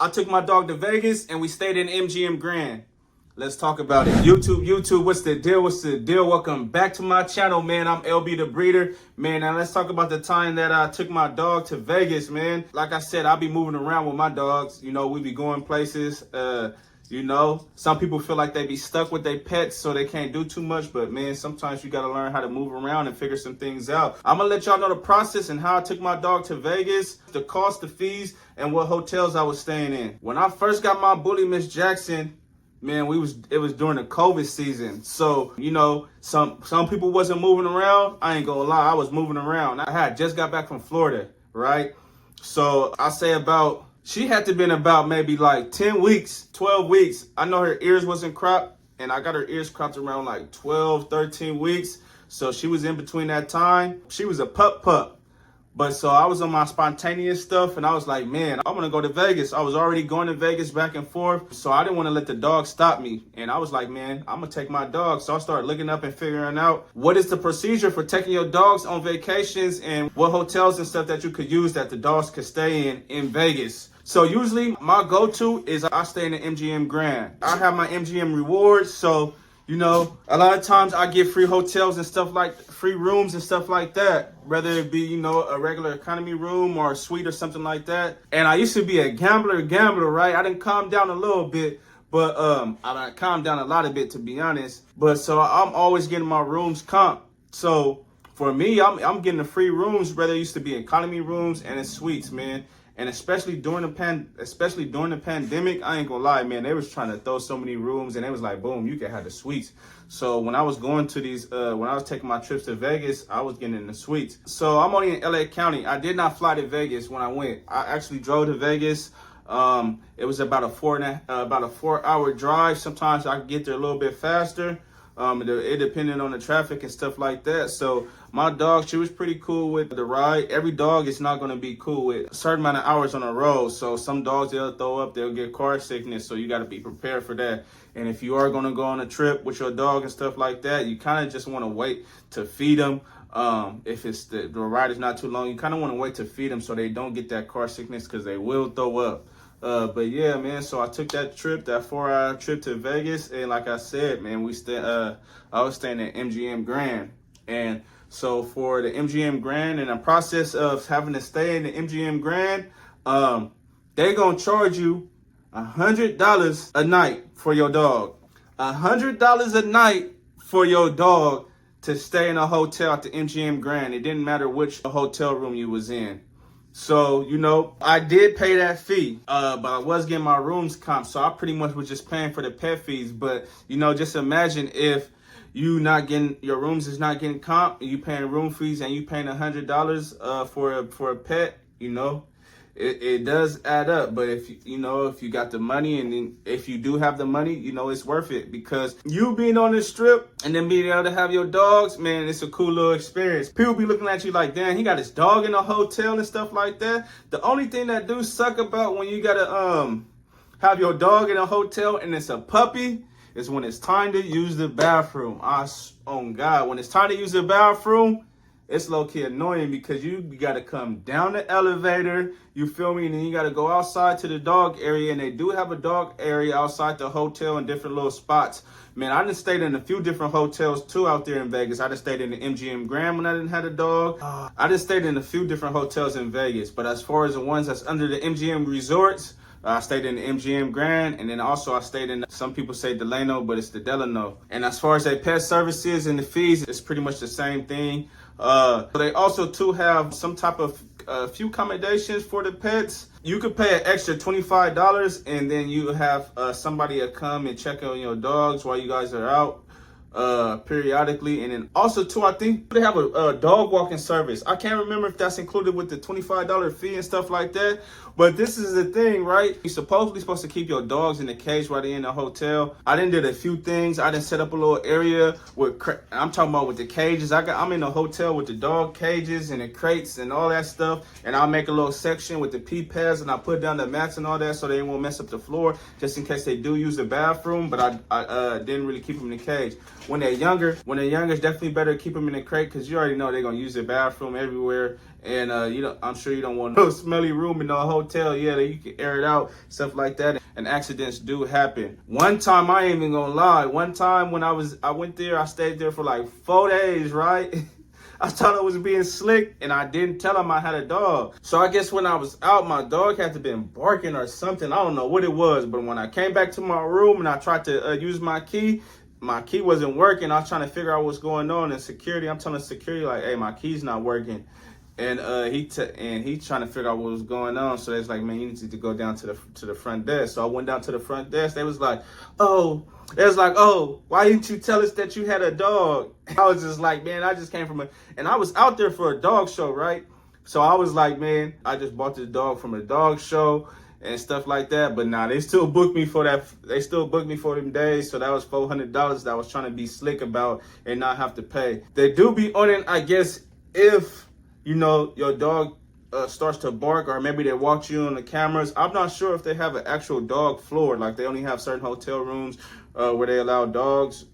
I took my dog to Vegas and we stayed in MGM Grand. Let's talk about it. YouTube, what's the deal? What's the deal? Welcome back to my channel, man. I'm LB the Breeder. Man, now let's talk about the time that I took my dog to Vegas, man. Like I said, I'll be moving around with my dogs. You know, we be going places. You know, some people feel like they be stuck with their pets, so they can't do too much. But man, sometimes you got to learn how to move around and figure some things out. I'm gonna let y'all know the process and how I took my dog to Vegas, the cost, the fees, and what hotels I was staying in. When I first got my bully, Miss Jackson, man, it was during the COVID season. So, you know, some people wasn't moving around. I ain't gonna lie, I was moving around. I had just got back from Florida, right? So I say she had to been about maybe like 10 weeks, 12 weeks. I know her ears wasn't cropped, and I got her ears cropped around like 12, 13 weeks. So she was in between that time. She was a pup. But so I was on my spontaneous stuff, and I was like, man, I'm gonna go to Vegas. I was already going to Vegas back and forth, so I didn't want to let the dog stop me. And I was like, man, I'm gonna take my dog. So I started looking up and figuring out what is the procedure for taking your dogs on vacations and what hotels and stuff that you could use that the dogs could stay in Vegas. So usually my go-to is I stay in the MGM Grand. I have my MGM rewards, so you know, a lot of times I get free hotels and stuff like free rooms and stuff like that, whether it be, you know, a regular economy room or a suite or something like that. And I used to be a gambler, right? I didn't calm down a little bit, but I calmed down a lot of bit, to be honest. But so I'm always getting my rooms comp. So for me, I'm getting the free rooms, whether it used to be economy rooms and in suites, man. And especially during the pandemic, I ain't gonna lie, man, they was trying to throw so many rooms, and they was like, boom, you can have the suites. So when I was going to these, when I was taking my trips to Vegas, I was getting in the suites. So I'm only in LA County. I did not fly to Vegas when I went. I actually drove to Vegas. It was about a 4-hour drive. Sometimes I could get there a little bit faster. It depended on the traffic and stuff like that. So my dog, she was pretty cool with the ride. Every dog is not going to be cool with a certain amount of hours on the road. So some dogs, they'll throw up, they'll get car sickness. So you got to be prepared for that. And if you are going to go on a trip with your dog and stuff like that, you kind of just want to wait to feed them. If it's the ride is not too long, you kind of want to wait to feed them so they don't get that car sickness, because they will throw up. But yeah, man, so I took that 4-hour trip to Vegas, and like I said, man, I was staying at MGM Grand. And so for the MGM Grand and the process of having to stay in the MGM Grand, they're gonna charge you $100 a night for your dog. $100 a night for your dog to stay in a hotel at the MGM Grand. It didn't matter which hotel room you was in. So, you know, I did pay that fee, but I was getting my rooms comp. So I pretty much was just paying for the pet fees. But, you know, just imagine if your rooms is not getting comp, and you paying room fees and you paying $100 for a pet, you know, it does add up. But if you got the money, and then if you do have the money, you know, it's worth it, because you being on this strip and then being able to have your dogs, man, it's a cool little experience. People be looking at you like, damn, he got his dog in a hotel and stuff like that. The only thing that do suck about when you gotta have your dog in a hotel and it's a puppy is when it's time to use the bathroom. Oh God, when it's time to use the bathroom, it's low-key annoying, because you got to come down the elevator, you feel me, and then you got to go outside to the dog area, and they do have a dog area outside the hotel in different little spots. Man, I done stayed in a few different hotels too out there in Vegas. I done stayed in the MGM Grand when I didn't have a dog. I done stayed in a few different hotels in Vegas, but as far as the ones that's under the MGM resorts, I stayed in the MGM Grand, and then also I stayed in, some people say Delano, but it's the Delano. And as far as their pet services and the fees, it's pretty much the same thing. They also too have some type of few accommodations for the pets. You could pay an extra $25, and then you have somebody come and check on your dogs while you guys are out periodically. And then also too, I think they have a dog walking service. I can't remember if that's included with the $25 fee and stuff like that. But this is the thing, right? You're supposedly supposed to keep your dogs in the cage while they're in the hotel. I done did a few things. I done set up a little area with, I'm talking about with the cages. I'm in a hotel with the dog cages and the crates and all that stuff. And I'll make a little section with the pee pads, and I put down the mats and all that so they won't mess up the floor, just in case they do use the bathroom. But I didn't really keep them in the cage. When they're younger, it's definitely better to keep them in the crate, because you already know they're gonna use the bathroom everywhere. And I'm sure you don't want no smelly room in a hotel. Yeah, that you can air it out, stuff like that. And accidents do happen. One time, I ain't even gonna lie. One time when I went there, I stayed there for like 4 days, right? I thought I was being slick, and I didn't tell him I had a dog. So I guess when I was out, my dog had to been barking or something. I don't know what it was, but when I came back to my room and I tried to use my key wasn't working. I was trying to figure out what's going on. And security, I'm telling security like, hey, my key's not working. And he's trying to figure out what was going on. So it's like, man, you need to go down to the front desk. So I went down to the front desk. They was like, oh, why didn't you tell us that you had a dog? I was just like, man, I just came from and I was out there for a dog show, right? So I was like, man, I just bought this dog from a dog show and stuff like that. But nah, they still booked me for that. They still booked me for them days. So that was $400 that I was trying to be slick about and not have to pay. They do be on it, I guess, if your dog starts to bark, or maybe they watch you on the cameras. I'm not sure if they have an actual dog floor. Like they only have certain hotel rooms where they allow dogs,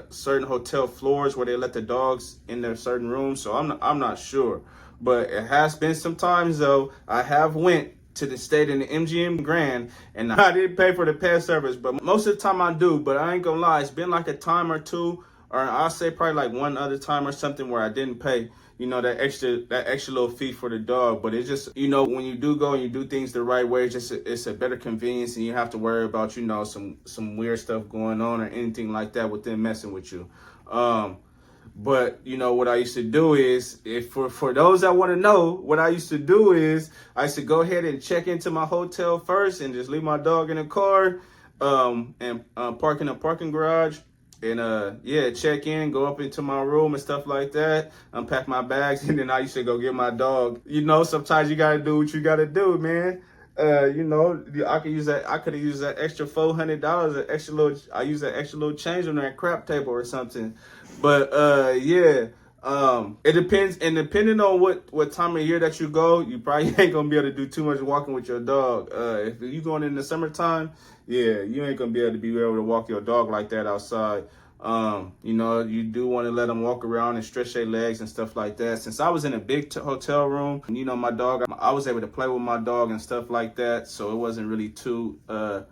certain hotel floors where they let the dogs in their certain rooms. So I'm not sure. But it has been some times though. I have went to the state in the MGM Grand, and I didn't pay for the pet service, but most of the time I do. But I ain't gonna lie, it's been like a time or two, or I'll say probably like one other time or something where I didn't pay, that extra little fee for the dog. But it's just, when you do go and you do things the right way, it's a better convenience, and you have to worry about, some weird stuff going on or anything like that with them messing with you. But what I used to do is, for those that want to know, what I used to do is I used to go ahead and check into my hotel first and just leave my dog in the car, and park in a parking garage, and check in, go up into my room and stuff like that, unpack my bags, and then I used to go get my dog. Sometimes you gotta do what you gotta do, man. I could use that. I could have used that extra $400, I use that extra little change on that crap table or something. But it depends, and depending on what time of year that you go, you probably ain't gonna be able to do too much walking with your dog. If you going in the summertime, you ain't gonna be able to walk your dog like that outside. You do want to let them walk around and stretch their legs and stuff like that. Since I was in a big hotel room, my dog, I was able to play with my dog and stuff like that. So it wasn't really too bad.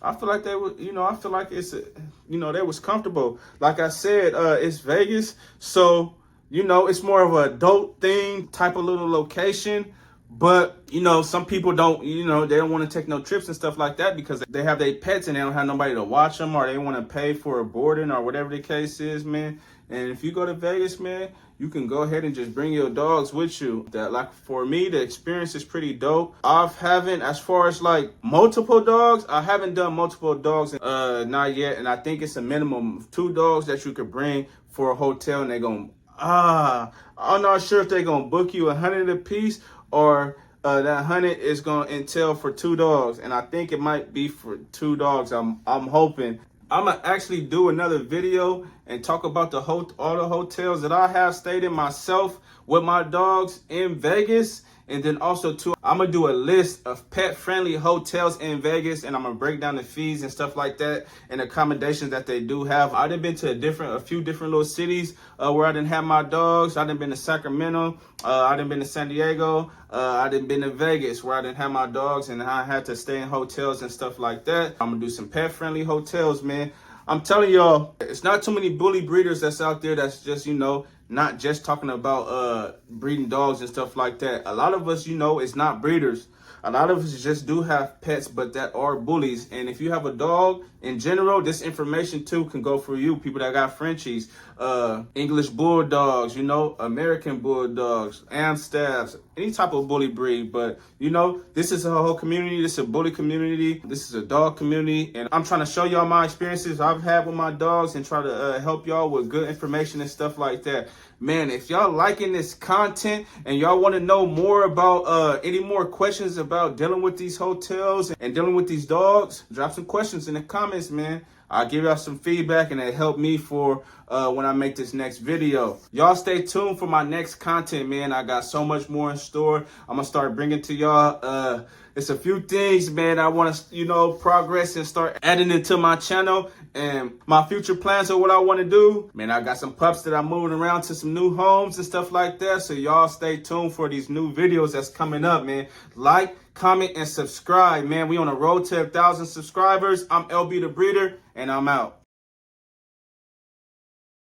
I feel like they were, I feel like they was comfortable. Like I said, it's Vegas. So, it's more of an adult thing type of little location. But, some people don't, they don't want to take no trips and stuff like that because they have their pets and they don't have nobody to watch them, or they want to pay for a boarding or whatever the case is, man. And if you go to Vegas, man, you can go ahead and just bring your dogs with you. Like for me, the experience is pretty dope. As far as like multiple dogs, I haven't done multiple dogs, not yet. And I think it's a minimum of 2 dogs that you could bring for a hotel, and they're going, I'm not sure if they're going to book you $100 a piece, or that 100 is going to entail for 2 dogs. And I think it might be for 2 dogs. I'm hoping. I'm going to actually do another video and talk about all the hotels that I have stayed in myself with my dogs in Vegas. And then also too, I'm going to do a list of pet-friendly hotels in Vegas, and I'm going to break down the fees and stuff like that and accommodations that they do have. I done been to a few different little cities where I didn't have my dogs. I done been to Sacramento. I done been to San Diego. I done been to Vegas where I didn't have my dogs, and I had to stay in hotels and stuff like that. I'm going to do some pet-friendly hotels, man. I'm telling y'all, it's not too many bully breeders that's out there that's just, not just talking about breeding dogs and stuff like that. A lot of us, it's not breeders. A lot of us just do have pets, but that are bullies. And if you have a dog in general, this information too can go for you. People that got Frenchies, English bulldogs, American bulldogs, Amstaffs, any type of bully breed. But this is a whole community. This is a bully community. This is a dog community, and I'm trying to show y'all my experiences I've had with my dogs and try to help y'all with good information and stuff like that. Man, if y'all liking this content and y'all want to know more about any more questions about dealing with these hotels and dealing with these dogs, drop some questions in the comments, man. I'll give y'all some feedback, and it help me for when I make this next video. Y'all stay tuned for my next content, man. I got so much more in store. I'm gonna start bringing to y'all It's a few things, man, I want to, progress and start adding into my channel and my future plans of what I want to do. Man, I got some pups that I'm moving around to some new homes and stuff like that. So y'all stay tuned for these new videos that's coming up, man. Like, comment, and subscribe, man. We on a road to 1,000 subscribers. I'm LB the Breeder, and I'm out.